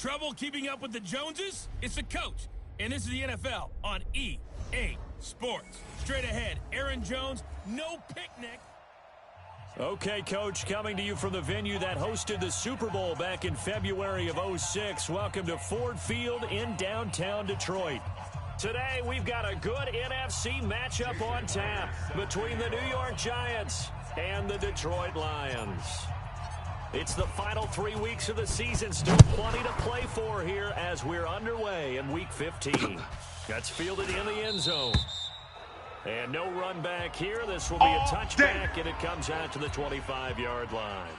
Trouble keeping up with the Joneses? It's the coach, and this is the NFL on EA Sports. Straight ahead, Aaron Jones, no picnic. Okay, Coach, coming to you from the venue that hosted the Super Bowl back in February of '06. Welcome to Ford Field in downtown Detroit. Today, we've got a good NFC matchup on tap between the New York Giants and the Detroit Lions. It's the final 3 weeks of the season. Still plenty to play for here as we're underway in Week 15. That's fielded in the end zone. And no run back here. This will be a touchback, and it comes out to the 25-yard line.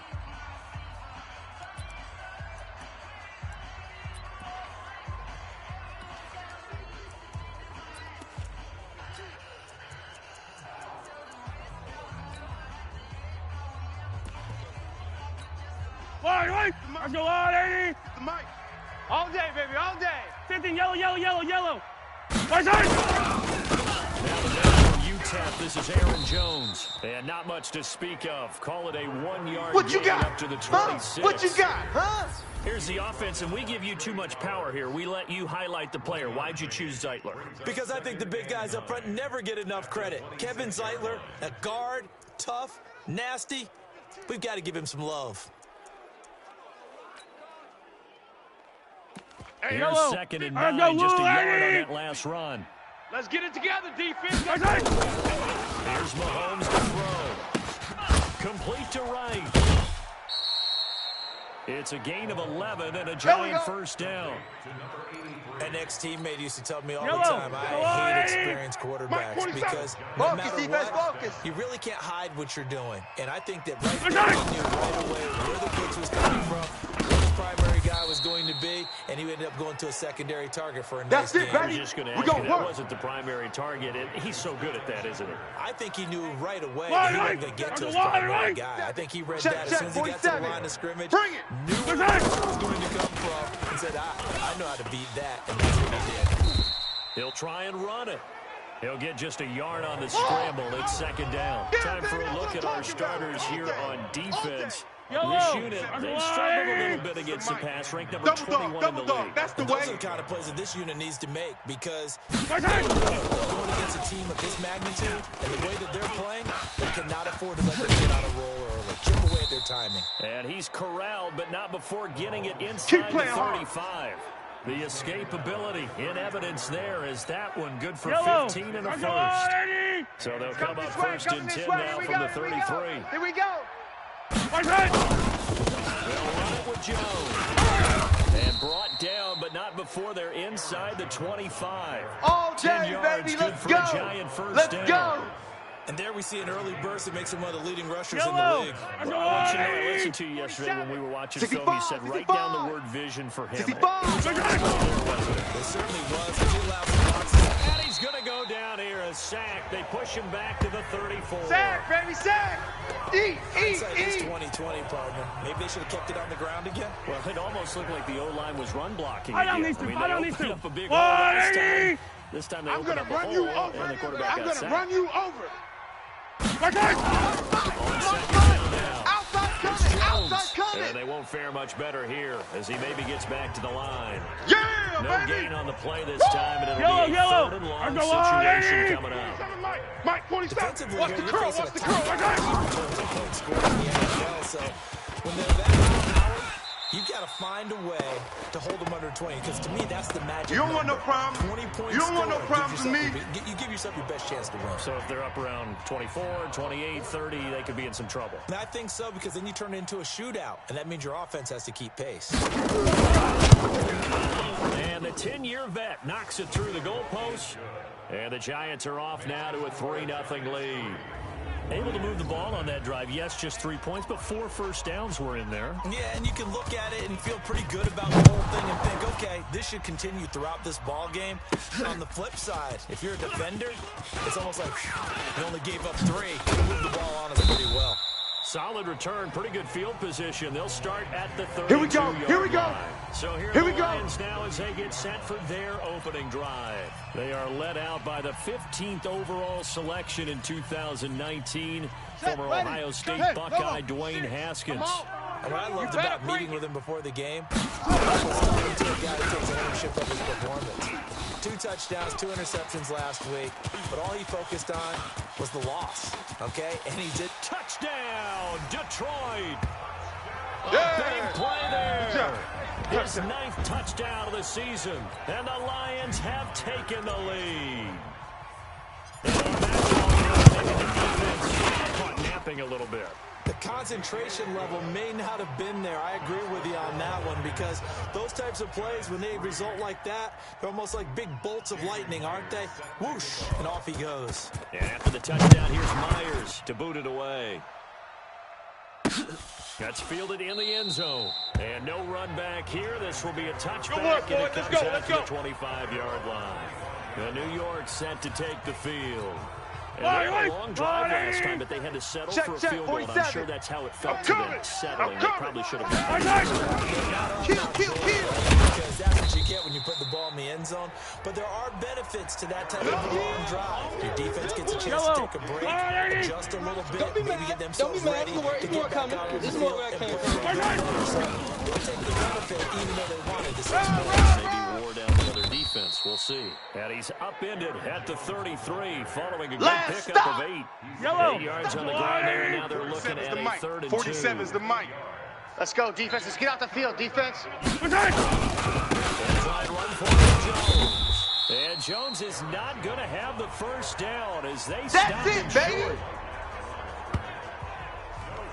Let's go on, 80. The mic. All day, baby, all day. 15, yellow. Now the down from UTEP, this is Aaron Jones. And not much to speak of. Call it a 1-yard gain up to the 26. What you got, huh? Here's the offense, and we give you too much power here. We let you highlight the player. Why'd you choose Zeitler? Because I think the big guys up front never get enough credit. Kevin Zeitler, a guard, tough, nasty. We've got to give him some love. Here's 2nd and 9, just a yard on that last run. Let's get it together, defense. Here's Mahomes to throw. Complete to right. It's a gain of 11 and a giant first down. An ex-teammate used to tell me all the time, I hate experienced quarterbacks because no matter what, you really can't hide what you're doing. And I think that right there he knew right away where the blitz was coming from, where the primary guy was going to be, and he ended up going to a secondary target for a nice game. I was just going to ask you, that wasn't the primary target. He's so good at that, isn't he? I think he knew right away that he wasn't going to get to his primary guy. I think he read that as soon as he got to the line of scrimmage, knew where it was going to come from, and said, I know how to beat that. And that's what he did. He'll try and run it. He'll get just a yard on the scramble. It's 2nd down. Time for a look at our starters here on defense. This unit, they struggled a little bit against the pass, ranked number 21 in the league. That's the way. Those are the kind of plays that this unit needs to make because going against a team of this magnitude and the way that they're playing, they cannot afford to let them get out of roll early. Chip away at their timing. And he's corralled, but not before getting it inside the 35. The escapability in evidence there is that one good for 15 and a first. So they'll come up 1st and 10 now from the 33. Here we go. They'll run it with Jones. And brought down, but not before they're inside the 25. All day, 10 yards, baby, good let's for go. a giant first Let's down. go. And there we see an early burst that makes him one of the leading rushers in the league. Well, I listened to you yesterday when we were watching film. You said write down the word vision for him. 65. It certainly was. He allowed some boxes. And he's going to go down here, a sack. They push him back to the 34. Sack, baby, sack. It's 2020, partner. Maybe they should have kept it on the ground again. Well, it almost looked like the O-line was run blocking I don't again. need to. They opened up a big hole last time. This time they opened up a hole, and the quarterback got sacked. I'm going to run you over. Outside coming. And they won't fare much better here as he maybe gets back to the line. Yeah, no gain on the play this time, and it'll be a 3rd and long situation coming up. Mike, 47. What's the curl? What's the curl? So when they're that power, you've got to find a way to hold them under 20, because to me, that's the magic. You don't want no problems. 20 points. You don't want no problems with me. You give yourself your best chance to win. So if they're up around 24, 28, 30, they could be in some trouble. And I think so, because then you turn it into a shootout, and that means your offense has to keep pace. And the 10-year vet knocks it through the goalpost. And the Giants are off now to a 3-0 lead. Able to move the ball on that drive. Yes, just 3 points, but 4 first downs were in there. Yeah, and you can look at it and feel pretty good about the whole thing and think, okay, this should continue throughout this ball game. On the flip side, if you're a defender, it's almost like you only gave up 3. You moved the ball on us pretty well. Solid return, pretty good field position. They'll start at the 32-yard Here we go. Here we go. line. So here are the Lions now as they get set for their opening drive. They are led out by the 15th overall selection in 2019, former Ohio State Buckeye Dwayne Haskins. And what I loved about meeting with him before the game was talking to a guy who takes ownership of his performance. 2 touchdowns, 2 interceptions last week, but all he focused on was the loss, okay? And he did. Touchdown, Detroit! A big play there. His 9th touchdown of the season, and the Lions have taken the lead. Caught napping a little bit. The concentration level may not have been there. I agree with you on that one, because those types of plays, when they result like that, they're almost like big bolts of lightning, aren't they? Whoosh, and off he goes. And after the touchdown, here's Myers to boot it away. That's fielded in the end zone. And no run back here. This will be a touchback, and it comes out to the 25-yard line. The New York set to take the field. And they had a long drive last time, but they had to settle for a field goal. I'm sure that's how it felt to them, settling. They probably should have Kill. Because that's what you get when you put the ball in the end zone. But there are benefits to that type of long drive. Your defense gets a chance to take a break, adjust a little bit, maybe get themselves ready to get back out on the field and put it on. They'll take the benefit even though they wanted to. maybe wore down the other defense. We'll see. And he's upended at the 33 following a good pickup of 8. 8 yards on the ground there, and now they're looking at a 3rd and 2. 47 is the mic. Let's go, defense. Let's get out the field, defense. And try and run for Jones. And Jones is not going to have the first down as they stop him short.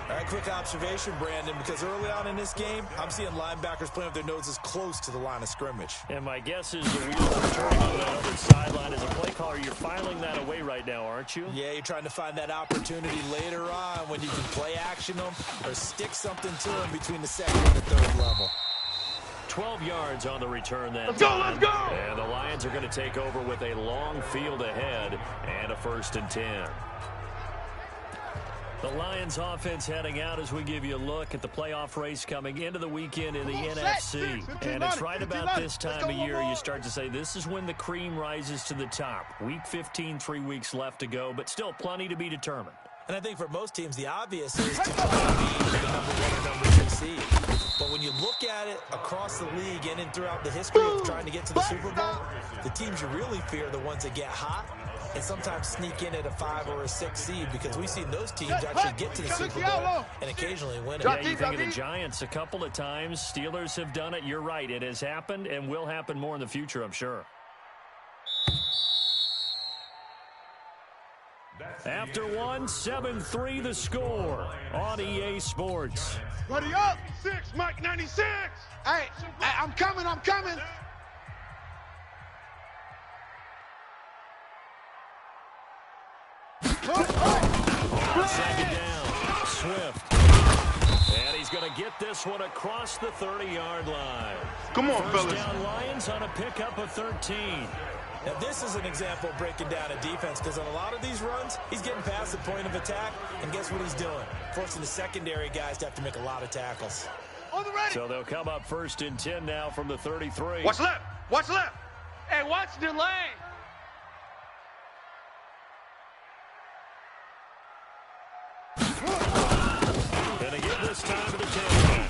All right, quick observation, Brandon, because early on in this game, I'm seeing linebackers playing with their noses close to the line of scrimmage. And my guess is the wheels are turning on that other sideline. As a play caller, you're filing that away right now, aren't you? Yeah, you're trying to find that opportunity later on when you can play action them or stick something to them between the 2nd and the 3rd level. 12 yards on the return that Let's time. go! And the Lions are going to take over with a long field ahead and a 1st and 10. The Lions offense heading out as we give you a look at the playoff race coming into the weekend in the NFC. And it's right about this time of year you start to say this is when the cream rises to the top. Week 15, 3 weeks left to go, but still plenty to be determined. And I think for most teams, the obvious is to try to be the number 1 or number 2 seed. But when you look at it across the league and throughout the history of trying to get to the Super Bowl, the teams you really fear are the ones that get hot and sometimes sneak in at a 5 or a 6 seed, because we've seen those teams actually get to the Super Bowl and occasionally win it. Yeah, you think of the Giants a couple of times. Steelers have done it. You're right. It has happened and will happen more in the future, I'm sure. After 1, 7-3 the score on EA Sports. Ready up! 6, Mike 96! Hey, I'm coming! On 2nd down, Swift. And he's going to get this one across the 30-yard line. Come on, fellas. First down Lions on a pickup of 13. Now, this is an example of breaking down a defense, because on a lot of these runs, he's getting past the point of attack, and guess what he's doing? Forcing the secondary guys to have to make a lot of tackles. So they'll come up 1st and 10 now from the 33. Watch left! Watch left! Hey, watch the lane! And again this time to the 10.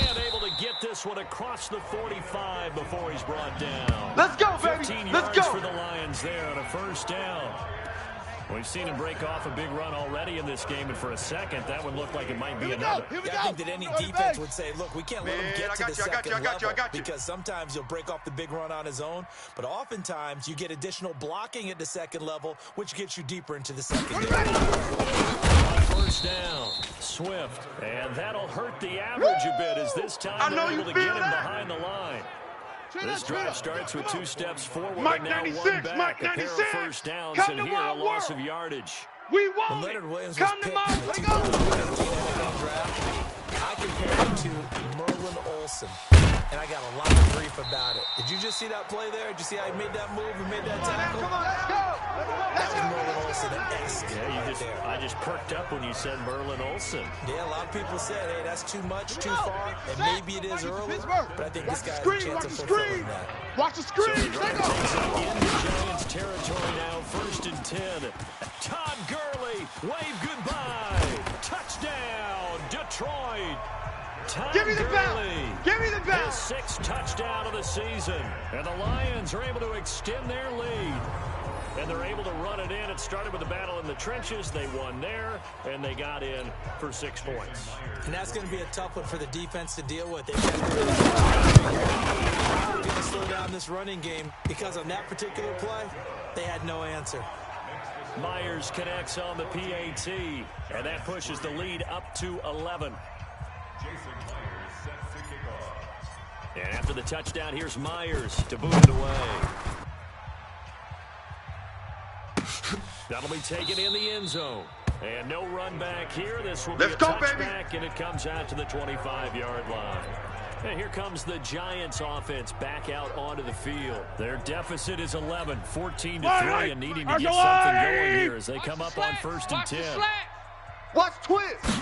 And able to get this one across the 45 before he's brought down. Let's go, baby! 15 Let's yards go! for the Lions there on a 1st down. We've seen him break off a big run already in this game, and for a second, that one looked like it might be another. I think that any defense would say, look, we can't let him get to the second level, because sometimes he'll break off the big run on his own, but oftentimes you get additional blocking at the second level, which gets you deeper into the secondary. 1st down, Swift, and that'll hurt the average a bit as this time they're able to get him behind the line. This drive starts with 2 steps forward and now 1 back. A pair of 1st downs, and here a loss of yardage. We won. When Leonard Williams was picked in the 2015 NFL draft, I compared him to Merlin Olsen, and I got a lot of grief about it. Did you just see that play there? Did you see how he made that move and made that tackle? Come on, let's go. That was Merlin Olsen-esque. Yeah, I just perked up when you said Merlin Olsen. Yeah, a lot of people said, hey, that's too much, too far, and maybe it is early, but I think this guy has a chance of fulfilling that. Watch the screen! So the drive takes it into Giants territory now, 1st and 10. Todd Gurley, wave goodbye. Touchdown, Give me the bell! Give me the bell! His 6th touchdown of the season. And the Lions are able to extend their lead. And they're able to run it in. It started with a battle in the trenches. They won there, and they got in for 6 points. And that's going to be a tough one for the defense to deal with. They're going to slow down this running game because on that particular play, they had no answer. Myers connects on the PAT, and that pushes the lead up to 11. And after the touchdown, here's Myers to boot it away. That'll be taken in the end zone. And no run back here. This will be a touchback, and it comes out to the 25-yard line. And here comes the Giants offense back out onto the field. Their deficit is 11, 14-3, and needing to get something going here as they come up on 1st and 10. Watch twist! They'll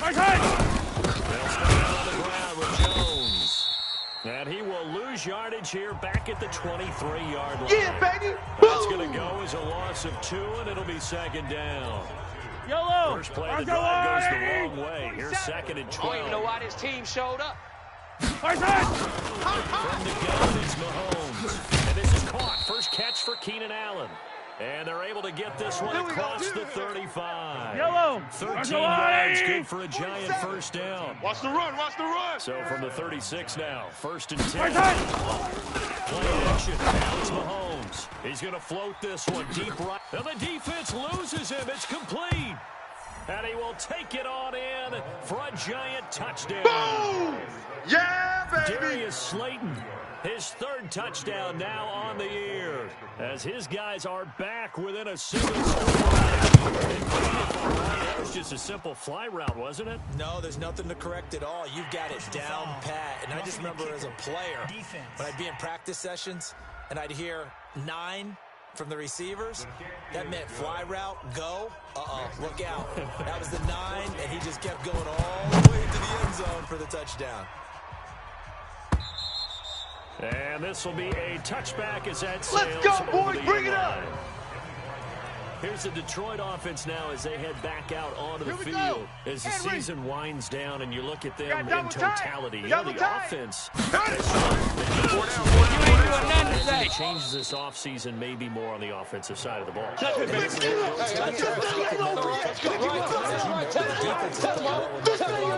start on the ground with Jones. And he will lose yardage here back at the 23-yard line. Yeah, baby! That's going to go as a loss of 2, and it'll be 2nd down. Yellow! First play of the drive goes the wrong way. Here's 2nd and 12. I don't even know why this team showed up. From the gun is Mahomes. And this is caught. First catch for Keenan Allen. And they're able to get this one across the 35. Yellow! 13 yards, good for a Giant first down. Watch the run! Watch the run! So from the 36 now, 1st and 10. Play action. Now it's Mahomes. He's going to float this one deep right. And the defense loses him. It's complete. And he will take it on in for a Giant touchdown. Boom! Yeah, baby! Darius Slayton, his 3rd touchdown now on the year, as his guys are back within a single score. That was just a simple fly route, wasn't it? No, there's nothing to correct at all. You've got it down pat. And I just remember as a player, when I'd be in practice sessions, and I'd hear 9 from the receivers, that meant fly route, go, look out. That was the 9, and he just kept going all the way to the end zone for the touchdown. And this will be a touchback as that Let's sails go, over boys, the bring end it up. line. Here's the Detroit offense now as they head back out onto the Here we field. go. As the Henry. season winds down and you look at them Got in double time. totality, Double the time. offense Say. changes this offseason maybe more on the offensive side of the ball. The defense has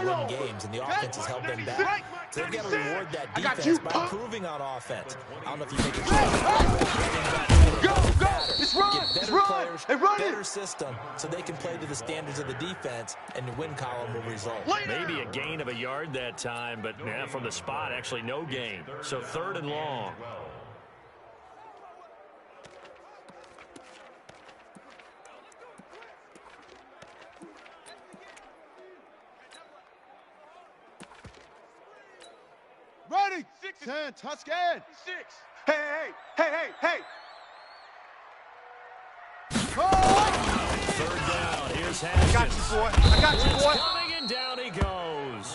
win games, and the offense has held them back. So they've got to reward that defense by improving on offense. I don't know if you make a Go! Let's run! Get Let's better run! players, Hey, run better it! system, so they can play to the standards of the defense, and the win column will result. Maybe a gain of a yard that time, but from the spot, actually no gain. So 3rd and long. Ready! 10, touchdown! 6. Hey! Oh! 3rd down. Here's Haskins. I got you, boy. I got you, boy. Coming and down he goes.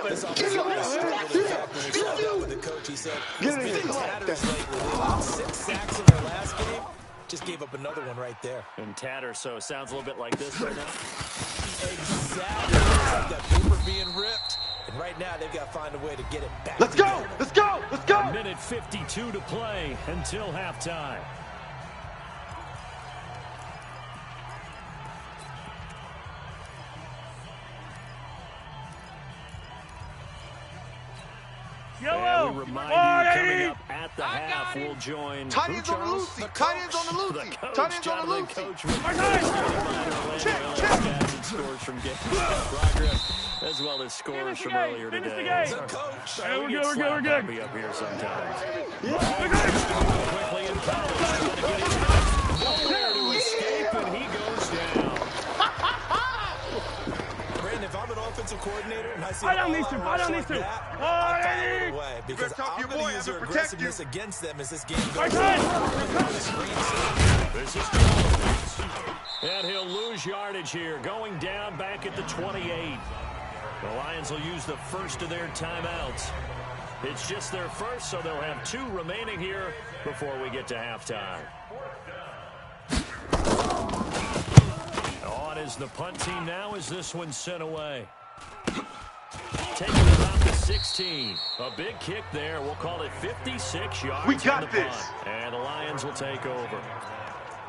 This offensive line with the coach, he said, he's been in tatters lately. They lost 6 sacks in their last game. Just gave up another one right there. And tatter, so sounds a little bit like this right now. Exactly. It's like that paper being ripped. And right now, they've got to find a way to get it back. Let's go! Let's go! Let's go! A minute 52 to play until halftime. Yellow! And we remind you, coming up at the half, we'll join Tight ends on the Lucy. Tight ends on the Lucy. Tight ends on the Lucy. Check. Scores from game progress, as well as scores from earlier today. The coach. We're good. I'll be up here sometimes. Quickly in coverage, trying to get his nowhere to escape, and he goes down. Brandon, if I'm an offensive coordinator and I see I don't need to. I'm away because I'm going to use their aggressiveness against them as this game goes on. This is Jones. And he'll lose yardage here, going down back at the 28. The Lions will use the first of their timeouts. It's just their first, so they'll have 2 remaining here before we get to halftime. On is the punt team now as this one's sent away. Taking it about the 16. A big kick there. We'll call it 56 yards. We got on the this. punt. And the Lions will take over.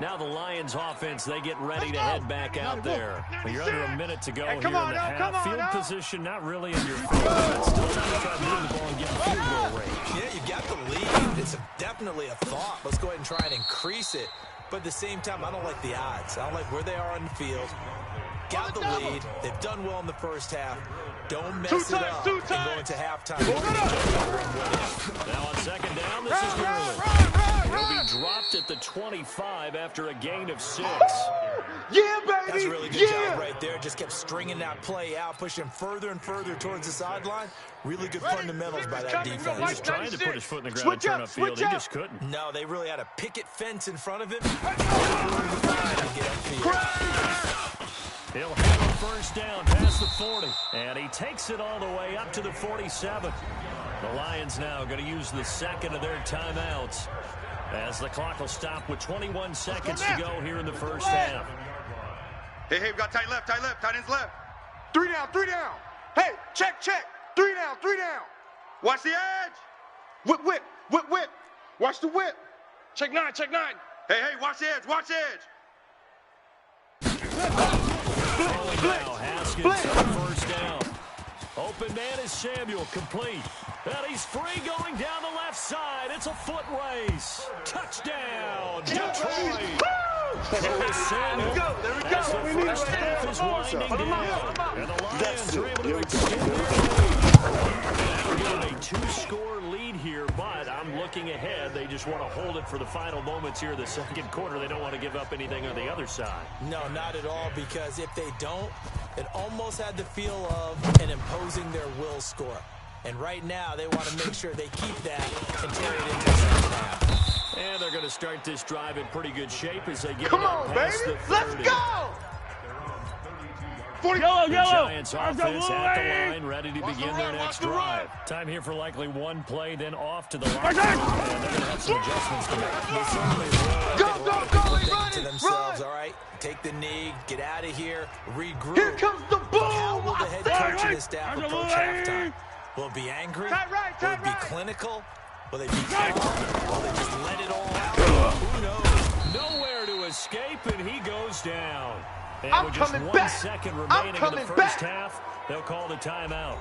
Now the Lions offense, they get ready to head back out there. Well, you're under a minute to go here in the half. Field position not really in your favor, but still trying to try to move the ball and get in field goal range. Yeah, you've got the lead. It's definitely a thought. Let's go ahead and try and increase it. But at the same time, I don't like the odds. I don't like where they are on the field. Got the lead. They've done well in the first half. Don't mess it up and go into halftime. Now on second down, this is Gurley. He'll be dropped at the 25 after a gain of 6. Yeah, baby. That's a really good job right there. Just kept stringing that play out, pushing further and further towards the sideline. Really good fundamentals by that defense. He was trying to put his foot in the ground and turn upfield. He just couldn't. No, they really had a picket fence in front of him. He'll have a first down past the 40. And he takes it all the way up to the 47. The Lions now going to use the second of their timeouts as the clock will stop with 21 seconds to go here in the first half. Hey, we got tight left, tight ends left. 3 down, 3 down. Hey, check. 3 down, 3 down. Watch the edge. Whip. Watch the whip. Check 9. Hey, watch the edge, Now Haskins for the first down. Open man is Samuel, complete. And he's free going down the left side. It's a foot race. Touchdown, Detroit. Samuel. There we go. As the first half is winding down. And the Lions are able to extend their lead. We're getting a 2-score lead here, but I'm looking ahead. They just want to hold it for the final moments here in the second quarter. They don't want to give up anything on the other side. No, not at all, because if they don't, it almost had the feel of an imposing their will score. And right now, they want to make sure they keep that and carry it into the second half. And they're going to start this drive in pretty good shape as they get Come it on, past baby. the 30. Let's go. 40. The Giants offense at the line, ready to begin their next drive. Time here for likely one play, then off to the line. And they're going to have some adjustments to make. Go, To themselves, all right, take the knee, get out of here, regroup. Here comes the boom. How will the head coach and his staff approach halftime? Will it be angry? Will it be clinical? Will they be calm? Will they just let it all out? Who knows? Nowhere to escape, and he goes down. And I'm with just coming 1 back. second I'm remaining in the coming first back. half, they'll call the timeout.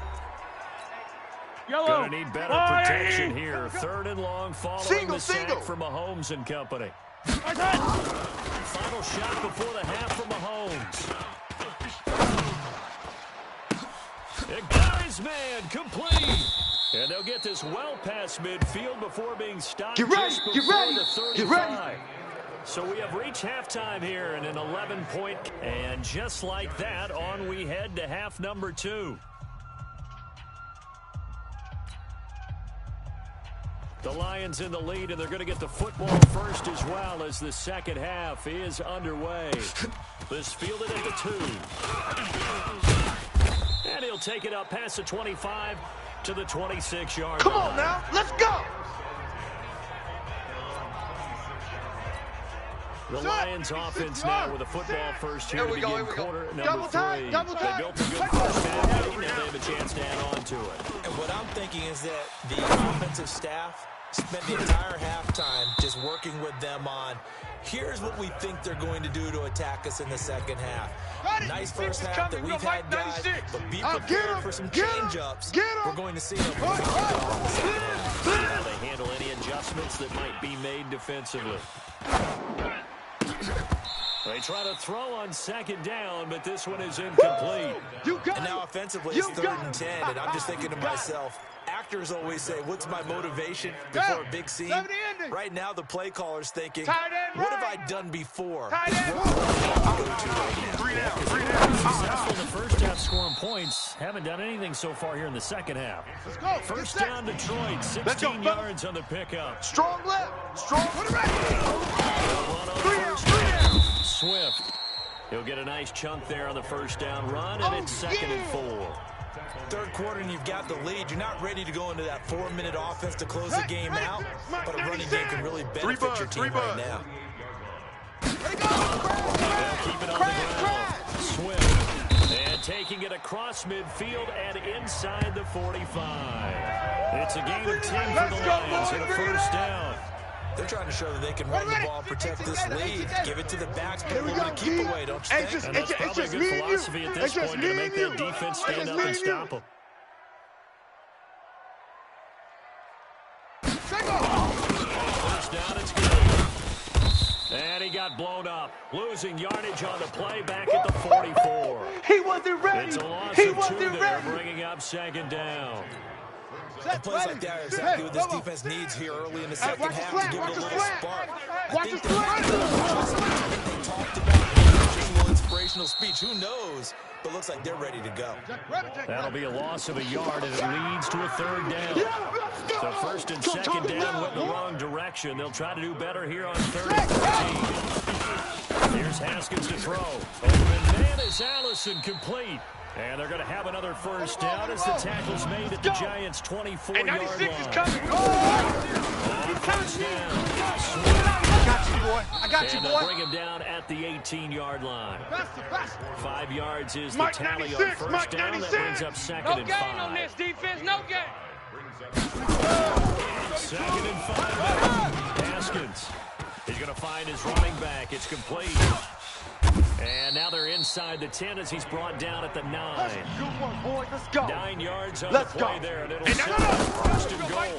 Yellow. Going to need better protection here. 3rd and long following the sack for Mahomes and company. Final shot before the half for Mahomes. It got his man complete. And they'll get this well past midfield before being stopped Get ready, just get before ready, the 35. get ready. So we have reached halftime here in an 11-point. And just like that, on we head to half number 2. The Lions in the lead, and they're going to get the football first as well as the second half is underway. This fielded at the 2. And he'll take it up past the 25 to the 26-yard line. Come on now, let's go. The Lions offense now with a football first here to begin quarter number 3. Double time. They built a good first half. Now they have a chance to add on to it. And what I'm thinking is that the offensive staff spent the entire halftime just working with them on, here's what we think they're going to do to attack us in the second half. Nice first half that we've had, guys, but be prepared for some change-ups. We're going to see them. How they handle any adjustments that might be made defensively. They try to throw on second down, but this one is incomplete. And now offensively, it's 3rd and 10, and I'm just thinking to myself, actors always say, what's my motivation before a big scene? Right now, the play caller's thinking, what have I done before? Successful in the first half scoring points. Haven't done anything so far here in the second half. First down Detroit, 16 yards on the pickup. Strong left. Strong. Swift. He'll get a nice chunk there on the first down run, and it's 2nd and 4. Third quarter, and you've got the lead. You're not ready to go into that 4-minute offense to close the game out, but a running game can really benefit your team right now. They'll keep it on the ground. taking it across midfield and inside the 45. It's a gain of 10 for the Lions and a first down. They're trying to show that they can run the ball, protect this lead, give it to the backs, put a little bit of keep away, don't you think? And that's probably a good philosophy at this point to make that defense stand up and stop them. First down, it's good. And he got blown up, losing yardage on the play back at the 44. He wasn't ready. It's a loss of 2 there, bringing up second down. And plays like that are exactly what this defense needs here early in the second half to give it a little spark. I think they talked about a little inspirational speech. Who knows? But looks like they're ready to go. That'll be a loss of a yard, and it leads to a third down. So first and second down went in the wrong direction. They'll try to do better here on third and 13. Here's Haskins to throw. Open man is Allison, complete. And they're going to have another first down as the tackle's made at the Giants' 24-yard line. 96 is coming. First down. I got you, boy. I got you, And boy. they'll bring him down at the 18-yard line. 5 yards is the Mike tally 96, on first Mike down. 96. That brings up second No and gain 5. on this defense, no gain. Second and 5. Haskins. He's going to find his running back. It's complete. And now they're inside the 10 as he's brought down at the 9. Good one, boy. Let's go. 9 yards on Let's the play go. there, and it'll set up first and goal. I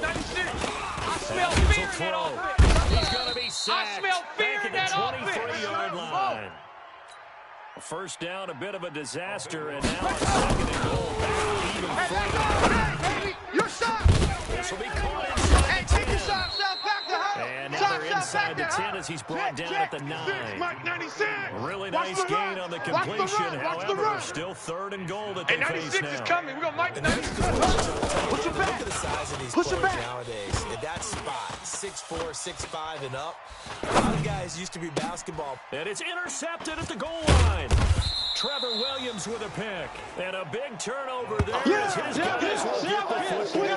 smell Haskins fear will in that throw. offense. He's going to be sacked. smell fear back in at the that offense. 23-yard line. First down, a bit of a disaster, and now a second and goal. Back even further. Hey, baby, your shot. This will be caught inside Hey, the take 10. your shot, back to her. And now they're inside the 10 as he's brought down at the 9. Mike 96. Really Watch nice the gain run. on the Watch the completion. run. Watch the However, run. still third and goal that they Hey, face 96 is now. coming. We're going to Mike And that's 96. Look at the size of these Push it players back. nowadays. In that spot, 6'4", 6'5", and up. A lot of guys used to be basketball. And it's intercepted at the goal line. Trevor Williams with a pick. And a big turnover there as his guys will get the football back.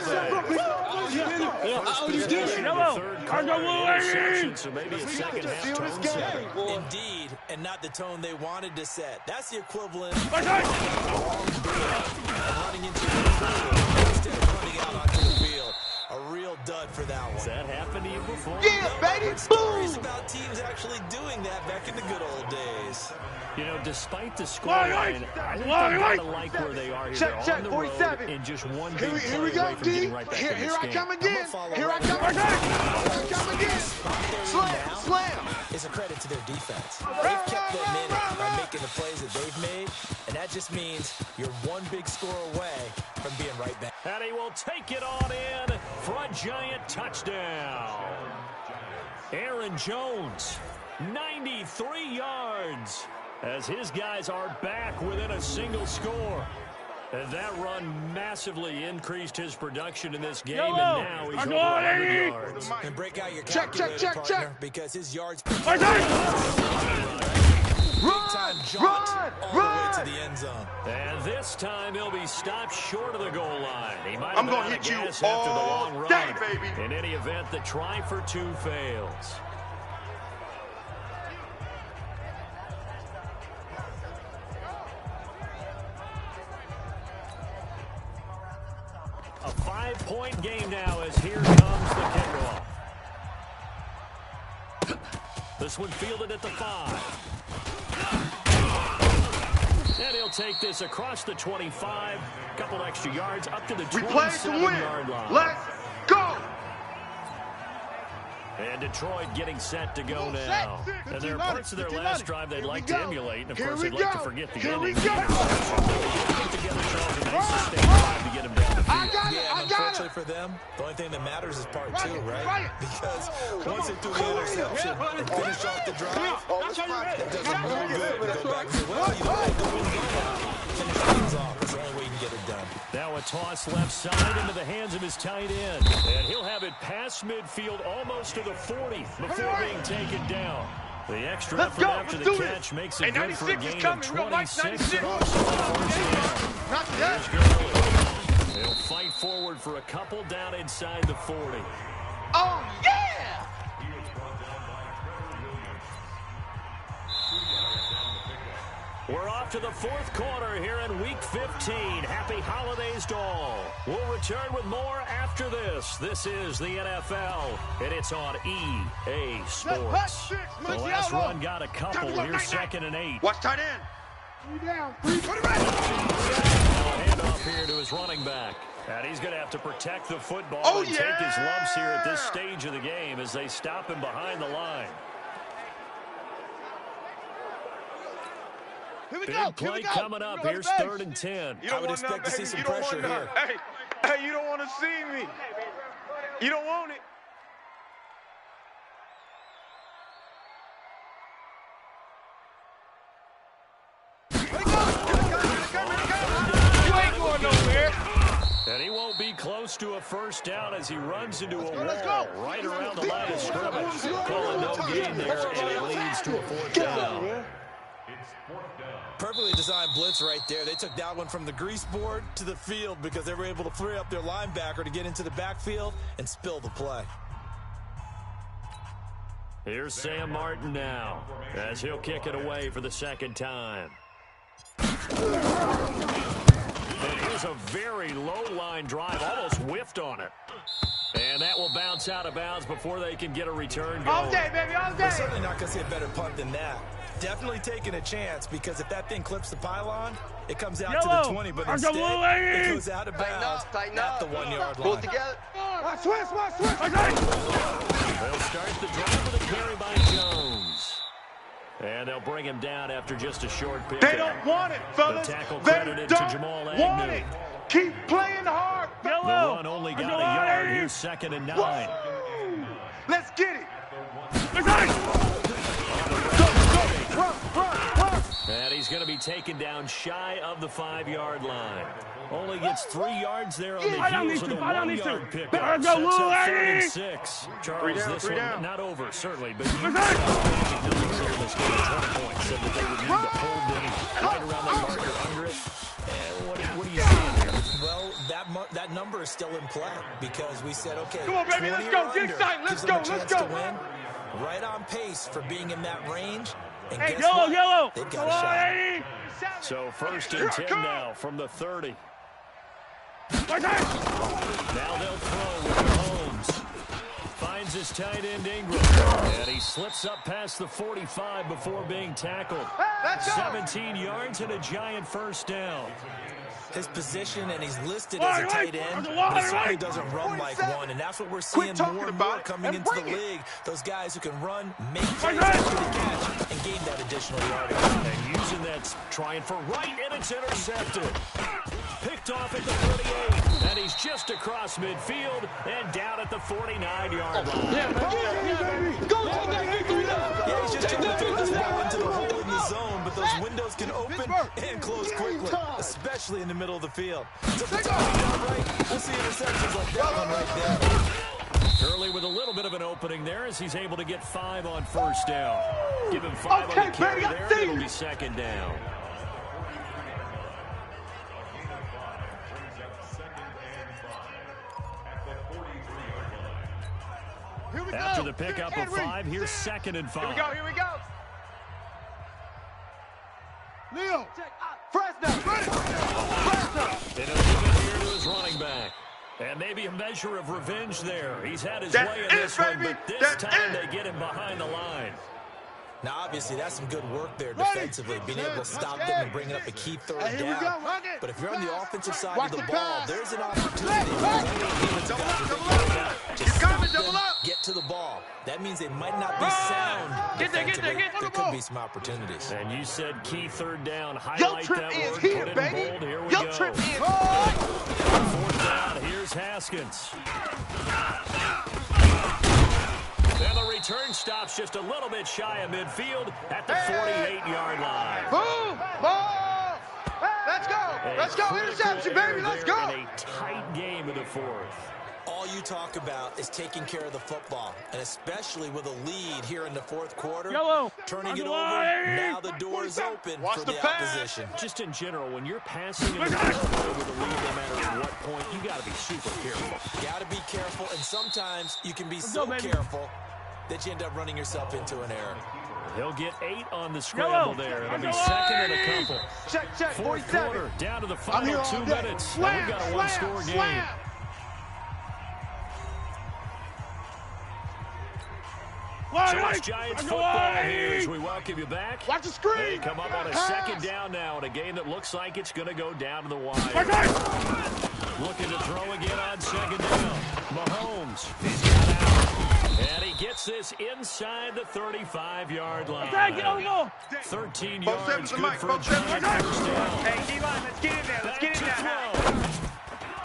Third quarter interception, so maybe a second half tone setter. Indeed, and not the tone they wanted to set. That's the equivalent of Okay. running into the field instead of running out onto the field. A real dud for that Has one. that happened to you before? Yeah, baby. Stories Boom. about teams actually doing that back in the good old days. You know, despite the scoreline, I think they kind of like where they are here. Check, They're on the 47. road and just one big play Here we go, away from D. getting right back in Here this I game. come again. follow Here I right come now. again. Here I come again. Slam, slam. Is a credit to their defense. They've kept them in it by making the plays that they've made, and that just means you're one big score away from being right back. And he will take it on in for a Giant touchdown. Aaron Jones, 93 yards, as his guys are back within a single score. And that run massively increased his production in this game, and now he's over 100 yards. And break out your Check, calculator, check, partner, check. because his yards Run, big-time jaunt all the way run. to the end zone. And this time he'll be stopped short of the goal line. He might have I'm been gonna out of hit you gas after the long all run. day, baby. In any event, the try for 2 fails. A 5-point game now as here comes the kickoff. This one fielded at the 5. And he'll take this across the 25. Couple extra yards up to the We play to win. 27-yard line. Let's go. And Detroit getting set to go now. And there are parts of their last drive they'd like to emulate, and of course they'd like to forget the ending. Put together Charles a nice sustained drive to get him down the field. Yeah, and unfortunately for them, the only thing that matters is part 2, right? Because once they threw the interception and finish off the drive, it doesn't look good to go back and say, well, you know what, the win's over. Finish things off. That's the only way you can get it done. Now a toss left side into the hands of his tight end. And he'll have it past midfield almost to the 40 before being taken down. The extra Let's effort go. after Let's the do it. catch makes Hey, it good for a 96 is gain coming. of We got Mike 26. 96. And also a first down. Not that. Here's Gurley. He'll fight forward for a couple down inside the 40. Oh, yeah. We're off off to the fourth quarter here in Week 15. Happy holidays to all. We'll return with more after this. This is the NFL, and it's on EA Sports. The last run got a couple. Here's 2nd and 8. Watch tight end. 3 down. 3. Put it back. Handoff here to his running back. And he's going to have to protect the football and take his lumps here at this stage of the game as they stop him behind the line. Big play coming up. Here's 3rd and 10. I would expect to see some pressure here. Hey, you don't want to see me. You don't want it. And he won't be close to a first down as he runs into a wall right around the line of scrimmage. Calling no gain there, and it leads to a 4th down. Perfectly designed blitz right there. They took that one from the grease board to the field because they were able to free up their linebacker to get into the backfield and spill the play. Here's Sam Martin now as he'll kick it away for the 2nd time. And here's a very low-line drive, almost whiffed on it. And that will bounce out of bounds before they can get a return going. All day, baby, all day. We're certainly not going to see a better punt than that. Definitely taking a chance because if that thing clips the pylon, it comes out to the 20, but instead it goes out of bounds at the 1-yard line. Pull it together. Watch switch. They'll start the drive with a carry by Jones. And they'll bring him down after just a short pickup. They don't want it, fellas. The tackle They credited to don't Jamal want Agnew. it. Keep playing hard. The run only got a yard. Here's 2nd and 9. Let's get it. Run. And he's going to be taken down shy of the 5-yard line. Only gets 3 yards there on the heels of the 1-yard pickup. Sets up 3rd and 6. Charles, this one not over, certainly, but you this game 20 points. Said that they would need to hold them right around the marker under it. What are you seeing here? Well, that number is still in play because we said, okay, Come on, baby, let's go. Get excited. Let's go. Right on pace for being in that range. And Hey, guess yellow. what? They've got a shot. So 1st and 10 now from the 30. Now they'll throw with Holmes. Finds his tight end Ingram. And he slips up past the 45 before being tackled. 17 yards and a giant 1st down. His position, and he's listed as a tight end, but he certainly doesn't run like one, and that's what we're seeing more and more coming into the league. Those guys who can run, make plays after the catch, and gain that additional yardage. And using that, trying for right, and it's intercepted. Picked off at the 38, and he's just across midfield and down at the 49-yard line. Yeah, he's just trying to fit this ball into the hole in the zone, but those windows can open and close quickly, especially in the middle of the field. So if it's right, we'll see interceptions like that one right there. Gurley with a little bit of an opening there as he's able to get 5 on 1st down. Give him 5 on the carry there, and it'll be 2nd down. After the pickup of 5, here's 2nd and 5. Here we go. Leo. Fresno. And he'll give it here to his running back. And maybe a measure of revenge there. He's had his way in this one, but this time they get him behind the line. Now, obviously, that's some good work there defensively, being able to stop them and bringing up a key 3rd down. But if you're on the offensive side of the ball, there's an opportunity. Get to the ball. That means they might not be sound defensively. There could be some opportunities. And you said key 3rd down. Highlight that word. Put it in bold. Here we go. 4th down. Here's Haskins. And the return stops just a little bit shy of midfield at the 48-yard line. Boom! Ball! Let's go! Interception, baby! Let's go! In a tight game in the 4th. All you talk about is taking care of the football, and especially with a lead here in the 4th quarter. Turning it over, now the door is open for the opposition. Just in general, when you're passing in the 4th quarter with a lead, no matter at what point, you got to be super careful. Got to be careful, and sometimes you can be so careful that you end up running yourself into an error. He'll get 8 on the scramble there. It'll be second and a couple. Check, Fourth 47. quarter, down to the final 2 minutes. And we've got a one-score game. So it's Giants football here as we welcome you back. Watch the screen. They come up on a second down now in a game that looks like it's going to go down to the wire. Looking to throw again on second down. Mahomes, he's got out. And he gets this inside the 35-yard line. 13 yards, good for a Giant first down. Hey, D-line, let's get in there. Let's get in there.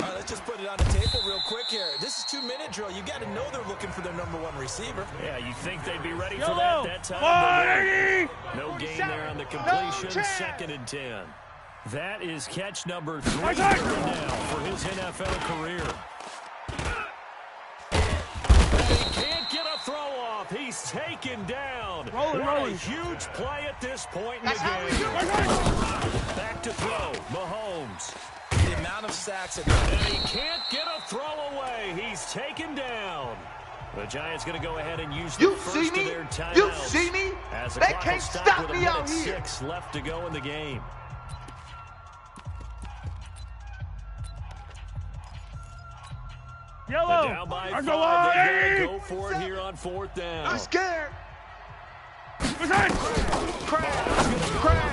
All right, let's just put it on the table real quick here. This is 2-minute drill. You got to know they're looking for their #1 receiver. Yeah, you think they'd be ready for that time. No gain there on the completion. Second and 10. That is catch number 3 now for his NFL career. He can't get a throw off. He's taken down. Rolling. A huge play at this point in the game. Back to throw. Mahomes. The amount of sacks. And he can't get a throw away. He's taken down. The Giants going to go ahead and use the first of their timeouts. You see me? As the They clock can't will stop stop with me out 1:06 here. left to go in the game. Yellow. Down by 5. They got to go for it here on 4th down. I'm scared. Crash.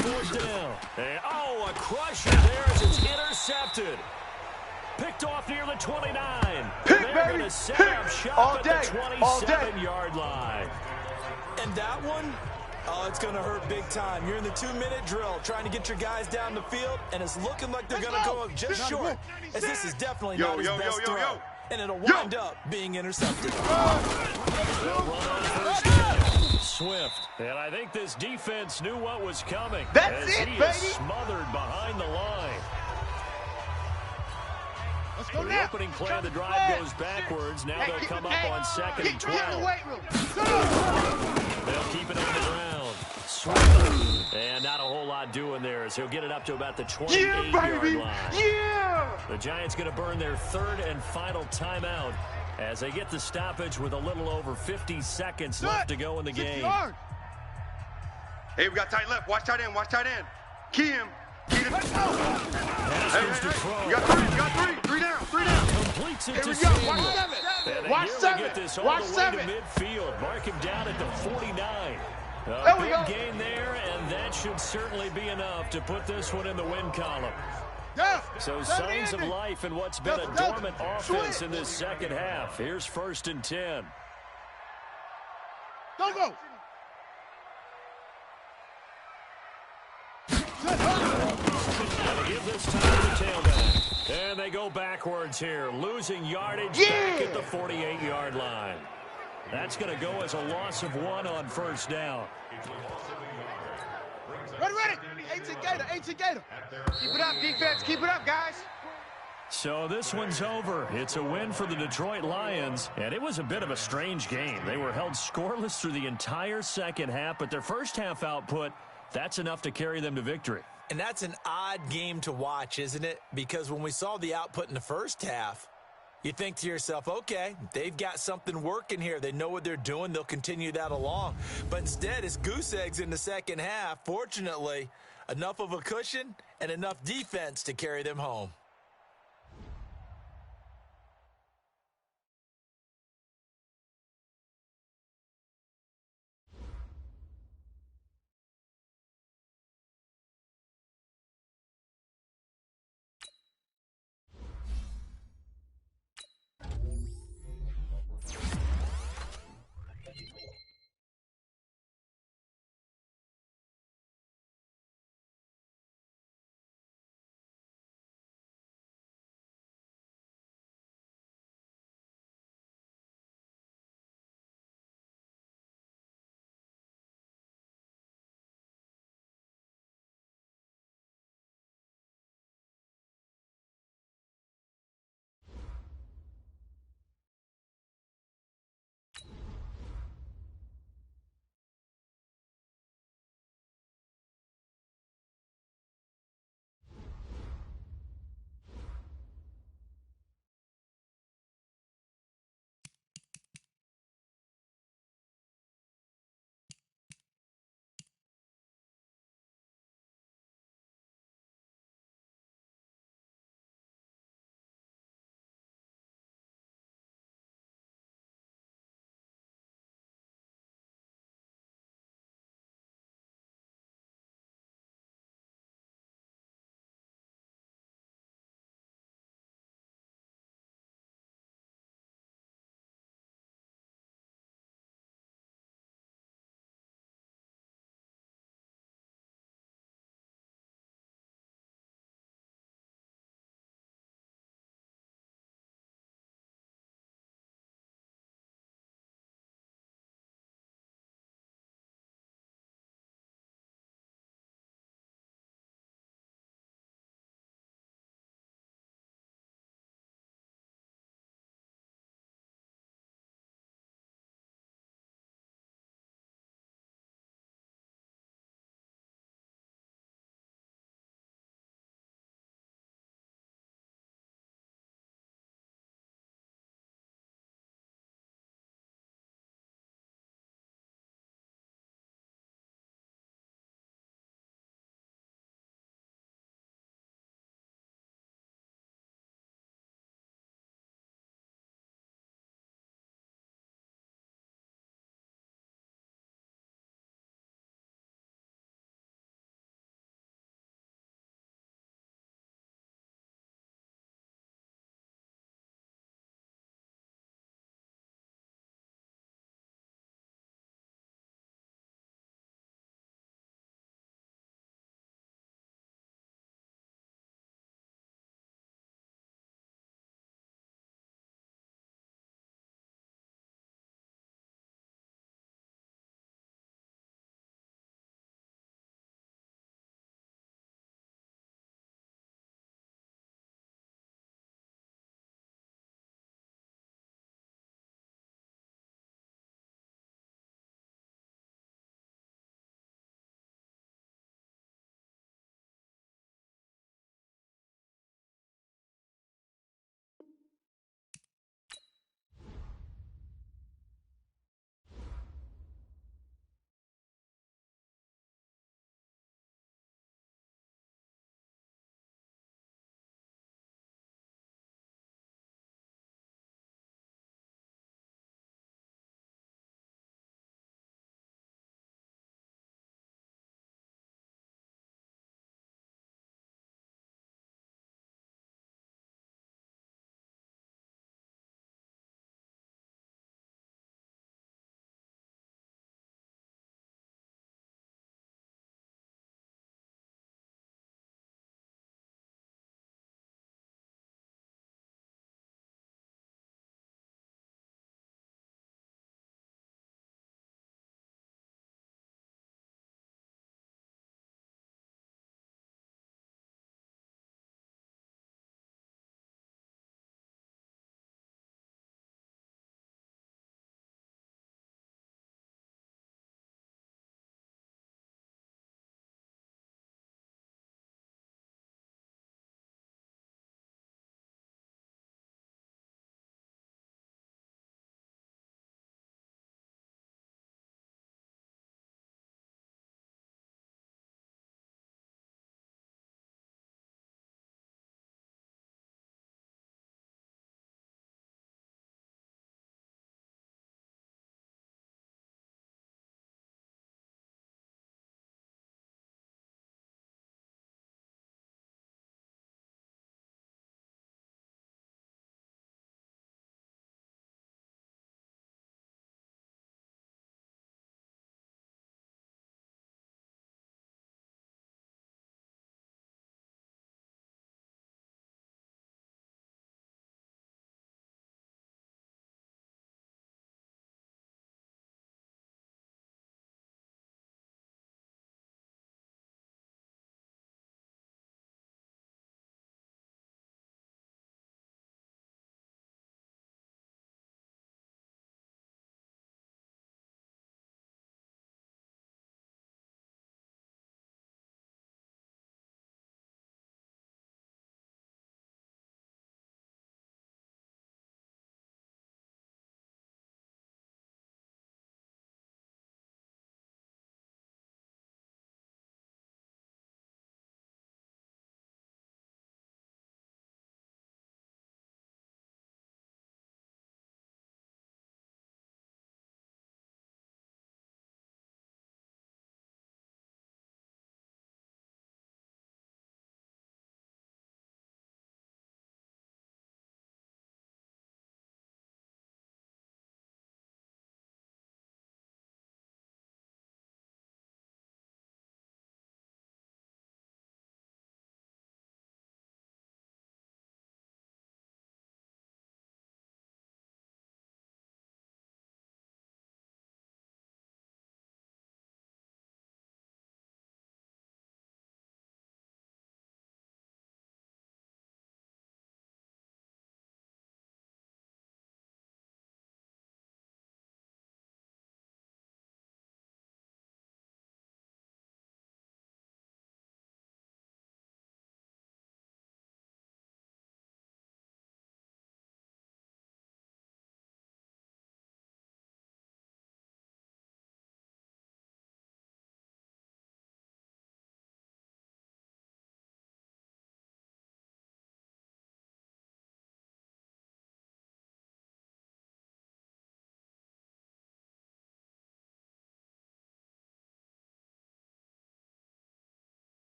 4th down. And, a crusher there as it's intercepted. Picked off near the 29. Pick, They're baby. going to set Pick. up shop All at day. the All day. 27-yard line. And that one, it's going to hurt big time. You're in the 2-minute drill trying to get your guys down the field, and it's looking like they're going to go up just short, as this is definitely not his best throw. And it'll wind up being intercepted. Swift. And I think this defense knew what was coming. That's as it, he baby. is smothered behind the line. Let's go The now. opening play of the drive goes backwards. Now they'll come up on second and 12. They'll keep it on the ground. Swift. And not a whole lot doing there as he'll get it up to about the 28-yard line. Yeah. The Giants going to burn their 3rd and final timeout as they get the stoppage with a little over 50 seconds left to go in the game. Hey, we got tight left. Watch tight end. Watch tight end. Key him. Hey. We got 3. 3 down. 3 down. Completes it Here to we go. Samuel. Watch 7. And Watch they 7. get this all Watch the way 7. to midfield. Mark him down at the 49. There we Big go. gain there, and that should certainly be enough to put this one in the win column. So signs of life in what's been a dormant offense in this second half. Here's 1st and 10. Go. And give this time to the tailback. And they go backwards here, losing yardage back at the 48-yard line. That's going to go as a loss of 1 on 1st down. Ready. 18 Gator. Keep it up, defense. Keep it up, guys. So this one's over. It's a win for the Detroit Lions, and it was a bit of a strange game. They were held scoreless through the entire second half, but their first half output, that's enough to carry them to victory. And that's an odd game to watch, isn't it? Because when we saw the output in the first half, you think to yourself, okay, they've got something working here. They know what they're doing. They'll continue that along. But instead, it's goose eggs in the second half. Fortunately, enough of a cushion and enough defense to carry them home.